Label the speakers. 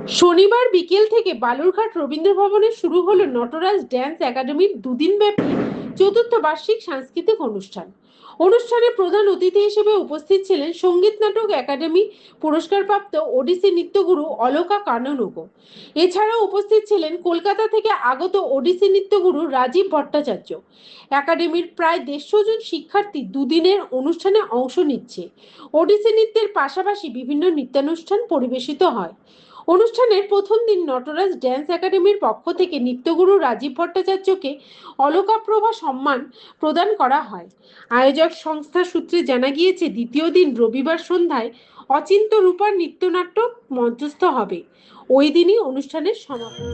Speaker 1: শনিবার বিকেল থেকে বালুরঘাট রবীন্দ্র ভবনে শুরু হলো নটরাজ ড্যান্স একাডেমির দুদিনব্যাপী চতুর্থ বার্ষিক সাংস্কৃতিক অনুষ্ঠান। অনুষ্ঠানে প্রধান অতিথি হিসেবে উপস্থিত ছিলেন সঙ্গীত নাটক একাডেমি পুরস্কারপ্রাপ্ত ওডিসি নৃত্যগুরু অলকা কাননগো। এছাড়াও উপস্থিত ছিলেন কলকাতা থেকে আগত ওডিসি নৃত্যগুরু রাজীব ভট্টাচার্য। একাডেমির প্রায় 150 জন শিক্ষার্থী দুদিনের অনুষ্ঠানে অংশ নিচ্ছে। ওডিসি নৃত্যের পাশাপাশি বিভিন্ন নৃত্যানুষ্ঠান পরিবেশিত হয়। অনুষ্ঠানের প্রথম দিন নটরাজ ড্যান্স একাডেমির পক্ষ থেকে নৃত্যগুরু রাজীব ভট্টাচার্যকে অলকাপ্রভা সম্মান প্রদান করা হয়। আয়োজক সংস্থা সূত্রে জানা গিয়েছে, দ্বিতীয় দিন রবিবার সন্ধ্যায় অচিন্ত রূপার নৃত্যনাট্য মঞ্চস্থ হবে। ওই দিনই অনুষ্ঠানের সমাপন।